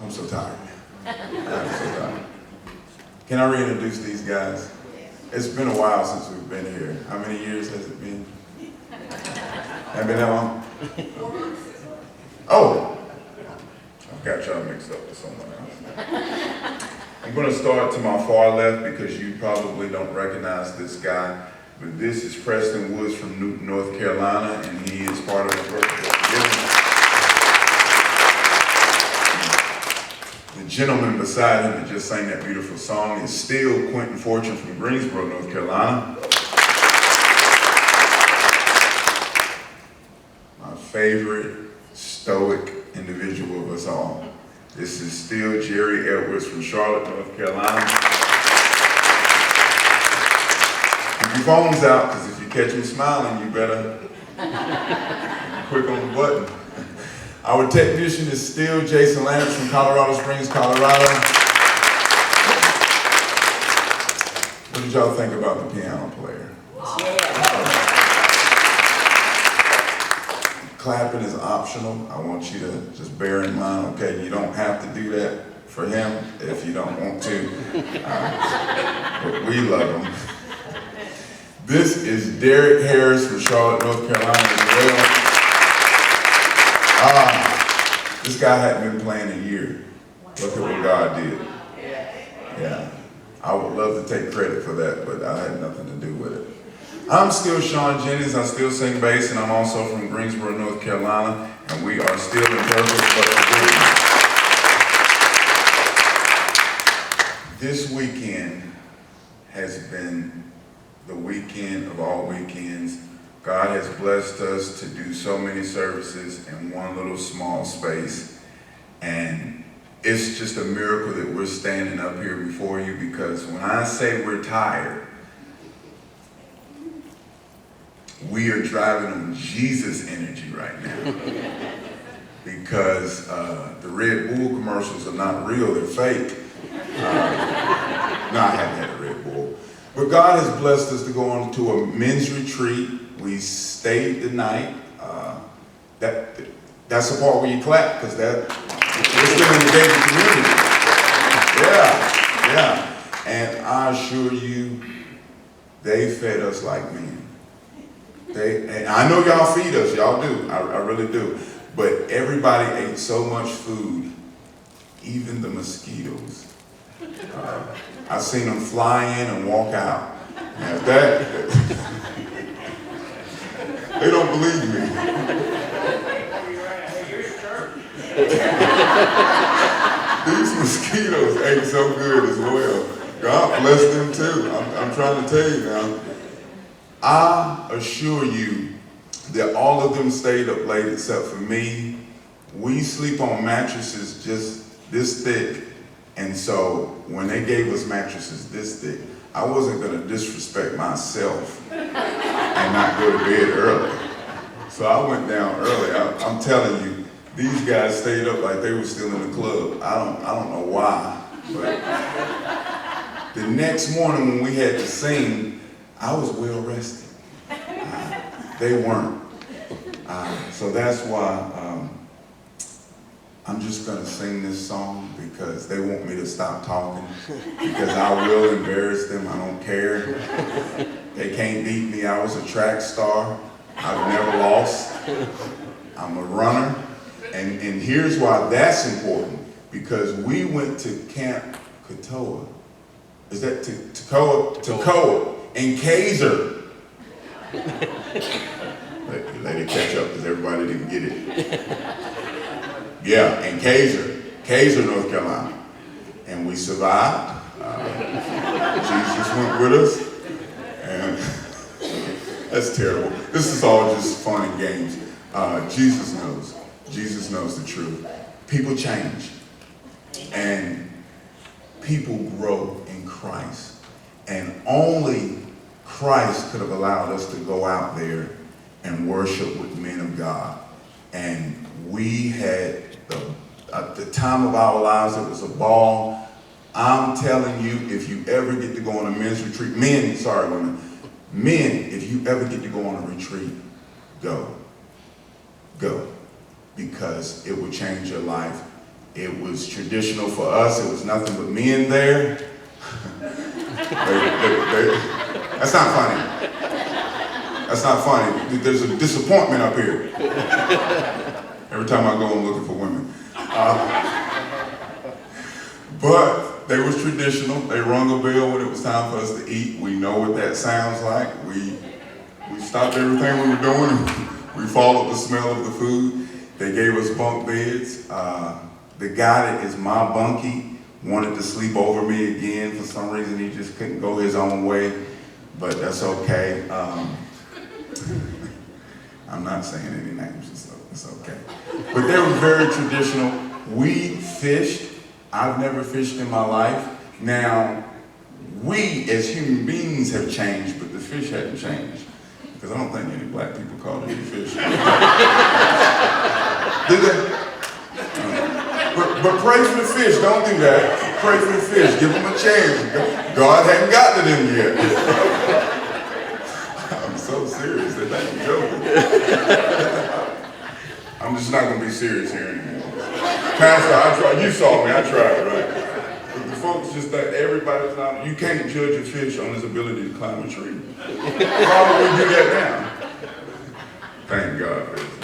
I'm so tired. I'm so tired. Can I reintroduce these guys? It's been a while since we've been here. How many years has it been? Have been that long? Oh! I've got y'all mixed up with someone else. I'm going to start to my far left because you probably don't recognize this guy. But this is Preston Woods from Newton, North Carolina, and he is part of Imperfect. The gentleman beside him that just sang that beautiful song is still Quentin Fortune from Greensboro, North Carolina. My favorite stoic individual of us all. This is still Jerry Edwards from Charlotte, North Carolina. Keep your phones out, because if you catch me smiling, you better click on the button. Our technician is still Jason Lance from Colorado Springs, Colorado. What did y'all think about the piano player? Clapping is optional. I want you to just bear in mind, okay, you don't have to do that for him if you don't want to. But we love him. This is Derek Harris from Charlotte, North Carolina as well. This guy hadn't been playing a year. Look at what God did. Yeah. I would love to take credit for that, but I had nothing to do with it. I'm still Shawn Jennings. I still sing bass, and I'm also from Greensboro, North Carolina, and we are still Imperfect, but forgiven. This weekend has been the weekend of all weekends. God has blessed us to do so many services in one little small space, and it's just a miracle that we're standing up here before you, because when I say we're tired, we are driving on Jesus energy right now. Because the Red Bull commercials are not real, they're fake. No, I haven't had a Red Bull. But God has blessed us to go on to a men's retreat. We stayed the night. That's the part where you clap, because we're still in the gated community. Yeah. And I assure you, they fed us like men. And I know y'all feed us, y'all do, I really do. But everybody ate so much food, even the mosquitoes. I've seen them fly in and walk out. Now they don't believe me. These mosquitoes ate so good as well. God bless them too. I'm trying to tell you now. I assure you that all of them stayed up late except for me. We sleep on mattresses just this thick. And so when they gave us mattresses this thick, I wasn't going to disrespect myself and not go to bed early. So I went down early. I'm telling you, these guys stayed up like they were still in the club. I don't know why. But the next morning when we had to sing, I was well rested. They weren't. So that's why I'm just going to sing this song, because they want me to stop talking, because I will embarrass them. I don't care. They can't beat me. I was a track star. I've never lost. I'm a runner. And here's why that's important, because we went to Camp Katoa. Is that Toccoa in Kaiser. Let it catch up, because everybody didn't get it. Yeah, in Kaiser, North Carolina. And we survived. Jesus went with us. And that's terrible. This is all just fun and games. Jesus knows. Jesus knows the truth. People change. And people grow in Christ. And only Christ could have allowed us to go out there and worship with men of God. And we had at the time of our lives, it was a ball. I'm telling you, if you ever get to go on a men's retreat, men, if you ever get to go on a retreat, go. Because it will change your life. It was traditional for us. It was nothing but men there. That's not funny. That's not funny. There's a disappointment up here. Every time I go, I'm looking for women. But they was traditional. They rung a bell when it was time for us to eat. We know what that sounds like. We stopped everything we were doing and we followed the smell of the food. They gave us bunk beds. The guy that is my bunkie wanted to sleep over me again. For some reason, he just couldn't go his own way, but that's okay. I'm not saying any names, so it's okay. But they were very traditional. We fished. I've never fished in my life. Now, we as human beings have changed, but the fish hadn't changed. Because I don't think any black people caught any fish. Did they? But pray for the fish, don't do that. Pray for the fish, give them a chance. God hadn't gotten to them yet. I'm so serious, that ain't joking. I'm just not gonna be serious here anymore. Pastor, I tried, you saw me, I tried, right? But the folks just think everybody's not, you can't judge a fish on his ability to climb a tree. Why would we do that now? Thank God for this.